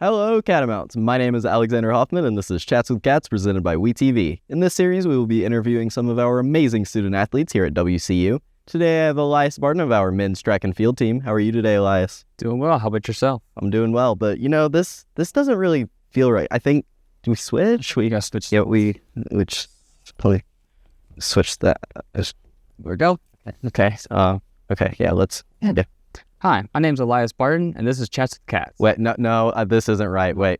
Hello, Catamounts. My name is Alexander Hoffman, and this is Chats with Cats presented by WeTV. In this series, we will be interviewing some of our amazing student athletes here at WCU. Today, I have Elias Barton of our men's track and field team. How are you today, Elias? Doing well. How about yourself? I'm doing well, but this doesn't really feel right. I think, do we switch? We got to switch. Yeah, which probably switch that. There we go. Okay. Yeah, let's. Yeah. Hi, my name's Elias Barton, and this is Chats with Cats. Wait, no, this isn't right. Wait,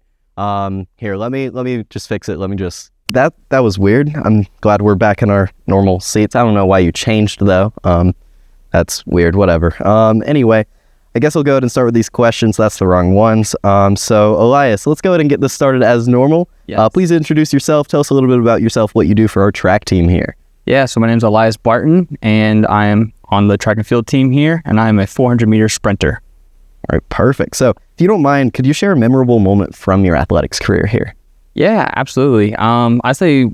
here, let me just fix it. That was weird. I'm glad we're back in our normal seats. I don't know why you changed though. That's weird. Whatever. Anyway, I guess I'll go ahead and start with these questions. That's the wrong ones. So Elias, let's go ahead and get this started as normal. Yes. Please introduce yourself. Tell us a little bit about yourself, what you do for our track team here. Yeah, so my name's Elias Barton, and I am on the track and field team here, and I am a 400-meter sprinter. All right, perfect. So if you don't mind, could you share a memorable moment from your athletics career here? Yeah, absolutely. I'd say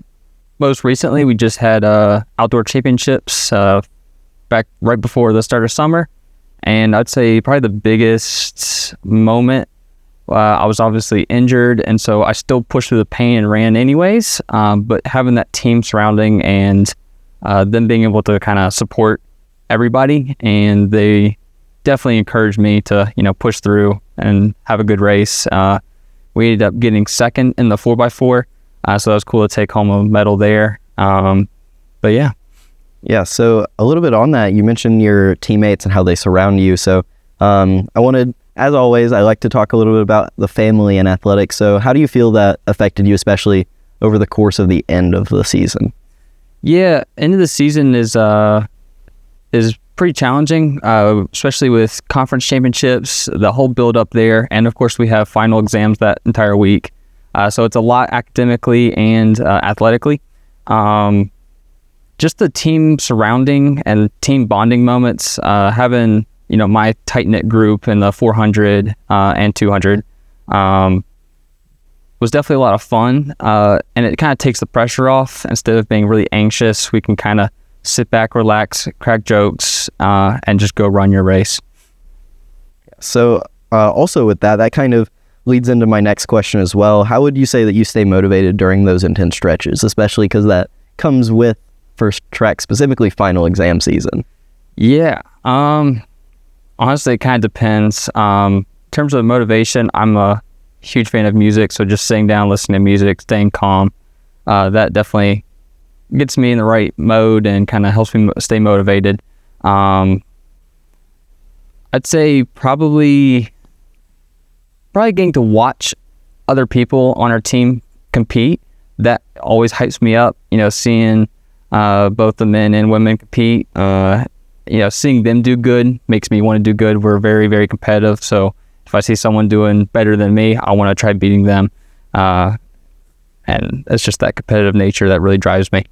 most recently we just had outdoor championships back right before the start of summer, and I'd say probably the biggest moment, I was obviously injured, and so I still pushed through the pain and ran anyways, but having that team surrounding and them being able to kind of support everybody, and they definitely encouraged me to push through and have a good race. We ended up getting second in the 4x4, so that was cool to take home a medal there. But yeah, so a little bit on that, you mentioned your teammates and how they surround you. So I wanted, as always, I like to talk a little bit about the family and athletics. So how do you feel that affected you, especially over the course of the end of the season? Yeah, end of the season is pretty challenging, especially with conference championships, the whole build up there, and of course we have final exams that entire week. So it's a lot academically and athletically. Just the team surrounding and team bonding moments, having my tight-knit group in the 400 and 200 was definitely a lot of fun, and it kind of takes the pressure off. Instead of being really anxious, we can kind of sit back, relax, crack jokes, and just go run your race. So also with that kind of leads into my next question as well. How would you say that you stay motivated during those intense stretches, especially because that comes with first track, specifically final exam season? Yeah, honestly, it kind of depends. In terms of motivation, I'm a huge fan of music, so just sitting down, listening to music, staying calm, that definitely gets me in the right mode and kind of helps me stay motivated. I'd say probably getting to watch other people on our team compete, that always hypes me up. Seeing both the men and women compete, seeing them do good makes me want to do good. We're very, very competitive, so if I see someone doing better than me, I want to try beating them. And it's just that competitive nature that really drives me.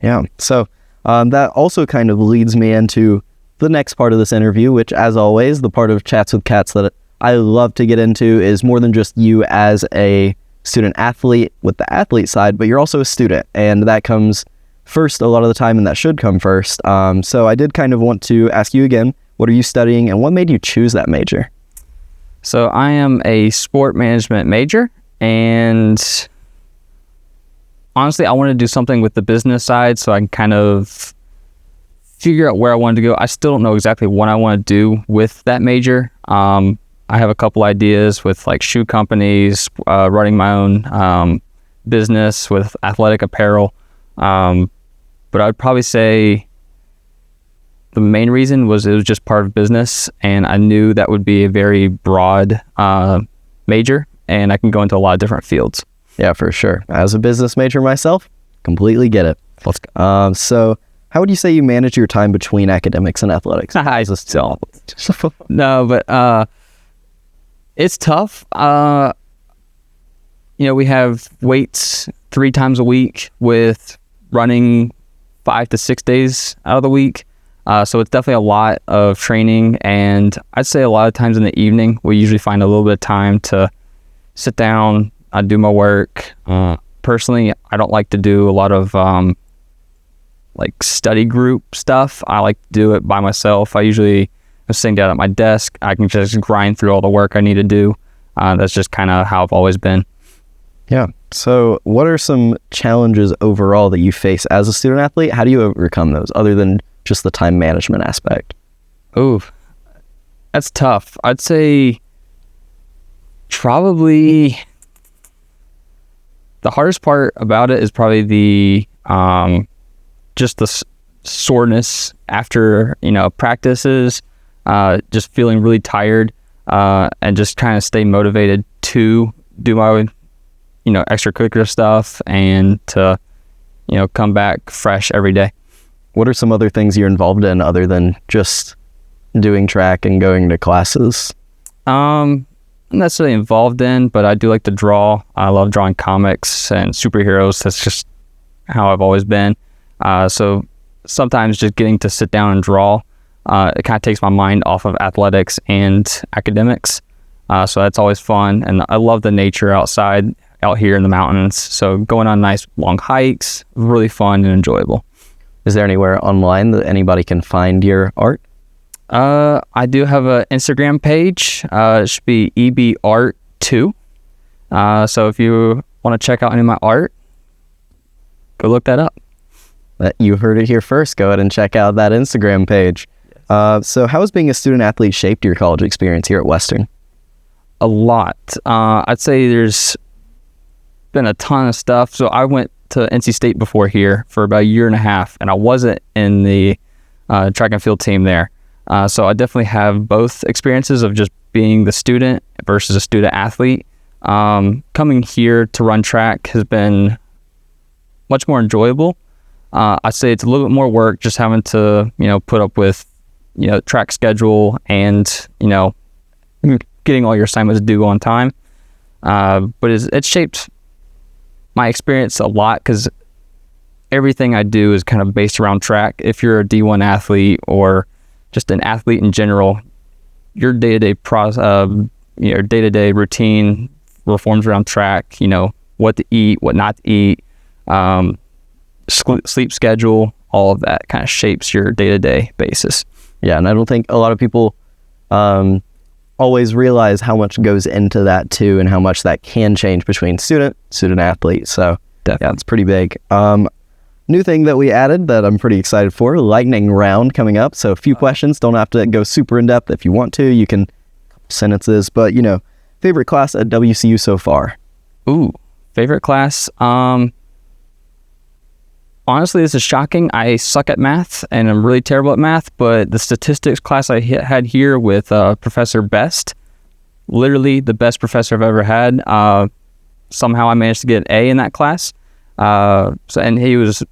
Yeah. So that also kind of leads me into the next part of this interview, which, as always, the part of Chats with Cats that I love to get into is more than just you as a student athlete with the athlete side, but you're also a student, and that comes first a lot of the time, and that should come first. So I did kind of want to ask you again, what are you studying and what made you choose that major? So I am a sport management major, and honestly, I wanted to do something with the business side so I can kind of figure out where I wanted to go. I still don't know exactly what I want to do with that major. I have a couple ideas with like shoe companies, running my own business with athletic apparel. But I'd probably say the main reason was it was just part of business, and I knew that would be a very broad major, and I can go into a lot of different fields. Yeah, for sure. As a business major myself, completely get it. Let's go. So how would you say you manage your time between academics and athletics? No, but it's tough. We have weights 3 times a week with running 5 to 6 days out of the week. So it's definitely a lot of training, and I'd say a lot of times in the evening, we usually find a little bit of time to sit down, do my work. Personally, I don't like to do a lot of study group stuff. I like to do it by myself. I usually am sitting down at my desk. I can just grind through all the work I need to do. That's just kind of how I've always been. Yeah. So what are some challenges overall that you face as a student athlete? How do you overcome those other than just the time management aspect? Ooh, that's tough. I'd say probably the hardest part about it is probably the just the soreness after practices, just feeling really tired, and just kind of stay motivated to do my extracurricular stuff and to come back fresh every day. What are some other things you're involved in other than just doing track and going to classes? I'm not necessarily involved in, but I do like to draw. I love drawing comics and superheroes. That's just how I've always been. So sometimes just getting to sit down and draw, it kind of takes my mind off of athletics and academics. So that's always fun. And I love the nature out here in the mountains. So going on nice long hikes, really fun and enjoyable. Is there anywhere online that anybody can find your art? I do have an Instagram page. It should be ebart2. So if you want to check out any of my art, go look that up. You heard it here first. Go ahead and check out that Instagram page. Yes. So how has being a student athlete shaped your college experience here at Western? A lot. I'd say there's been a ton of stuff. So I went to NC State before here for about a year and a half, and I wasn't in the track and field team there. So I definitely have both experiences of just being the student versus a student athlete. Coming here to run track has been much more enjoyable. I'd say it's a little bit more work just having to, put up with, track schedule and, getting all your assignments due on time. But it's shaped my experience a lot because everything I do is kind of based around track. If you're a D1 athlete or just an athlete in general, your day-to-day your day-to-day routine reforms around track, what to eat, what not to eat, sleep schedule, all of that kind of shapes your day-to-day basis. Yeah, and I don't think a lot of people always realize how much goes into that too, and how much that can change between student athlete. So definitely. Yeah, it's pretty big. New thing that we added that I'm pretty excited for, lightning round coming up. So a few questions, don't have to go super in depth. If you want to, you can sentences, but favorite class at WCU so far? Ooh, favorite class. Honestly, this is shocking. I suck at math and I'm really terrible at math, but the statistics class I had here with Professor Best, literally the best professor I've ever had. Somehow I managed to get an A in that class. And he was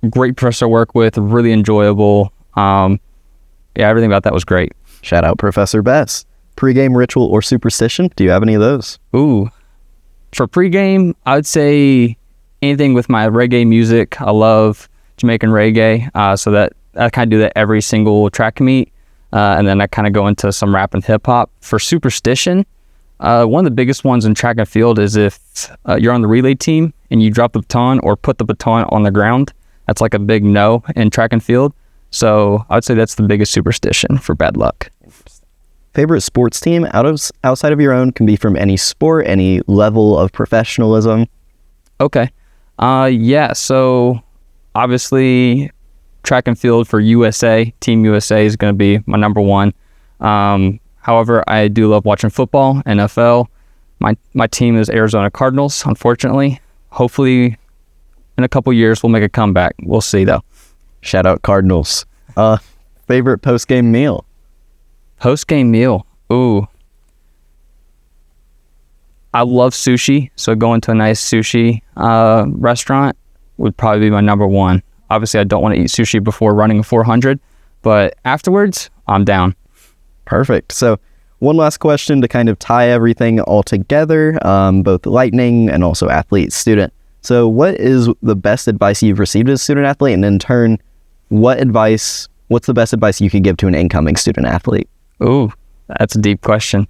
a great professor to work with, really enjoyable. Everything about that was great. Shout out Professor Best. Pre-game ritual or superstition? Do you have any of those? Ooh, for pre-game, I would say anything with my reggae music. I love Jamaican reggae, so that I kind of do that every single track meet, and then I kind of go into some rap and hip hop. For superstition, one of the biggest ones in track and field is if you're on the relay team and you drop the baton or put the baton on the ground. That's like a big no in track and field. So I would say that's the biggest superstition for bad luck. Favorite sports team outside of your own, can be from any sport, any level of professionalism. Okay. So obviously track and field for USA, Team USA is going to be my number one. However, I do love watching football, NFL. My team is Arizona Cardinals, unfortunately. Hopefully in a couple years we'll make a comeback. We'll see though. Shout out Cardinals. Favorite post-game meal? Post-game meal. Ooh. I love sushi, so going to a nice sushi restaurant would probably be my number one. Obviously, I don't want to eat sushi before running a 400, but afterwards, I'm down. Perfect. So one last question to kind of tie everything all together, both lightning and also athlete, student. So what is the best advice you've received as a student athlete? And in turn, what's the best advice you could give to an incoming student athlete? Ooh, that's a deep question.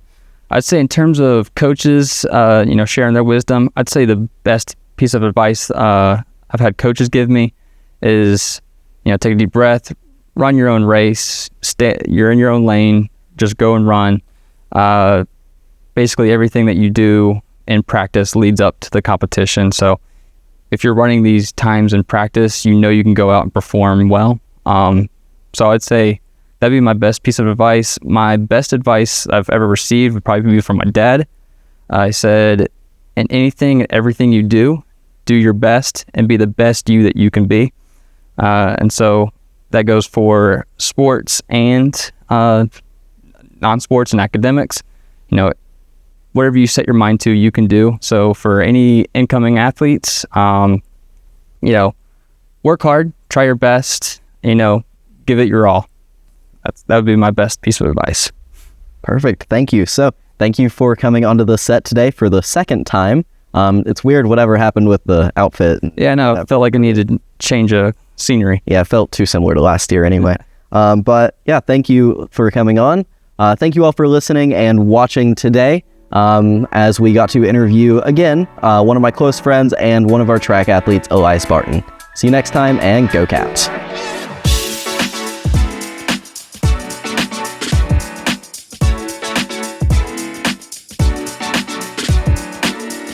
I'd say in terms of coaches, sharing their wisdom, I'd say the best piece of advice I've had coaches give me is, take a deep breath, run your own race, you're in your own lane, just go and run. basically everything that you do in practice leads up to the competition. So if you're running these times in practice, you know you can go out and perform well. So I'd say that'd be my best piece of advice. My best advice I've ever received would probably be from my dad. I said, in anything and everything you do your best and be the best you that you can be. And so that goes for sports and non-sports and academics. You know, whatever you set your mind to, you can do. So for any incoming athletes, you know, work hard, try your best, you know, give it your all. That would be my best piece of advice. Perfect. Thank you. So thank you for coming onto the set today for the second time. It's weird whatever happened with the outfit. Yeah, no, I felt like I needed to change a scenery. Yeah, it felt too similar to last year anyway. But yeah, thank you for coming on. Thank you all for listening and watching today as we got to interview again one of my close friends and one of our track athletes, Elias Barton. See you next time, and go Caps.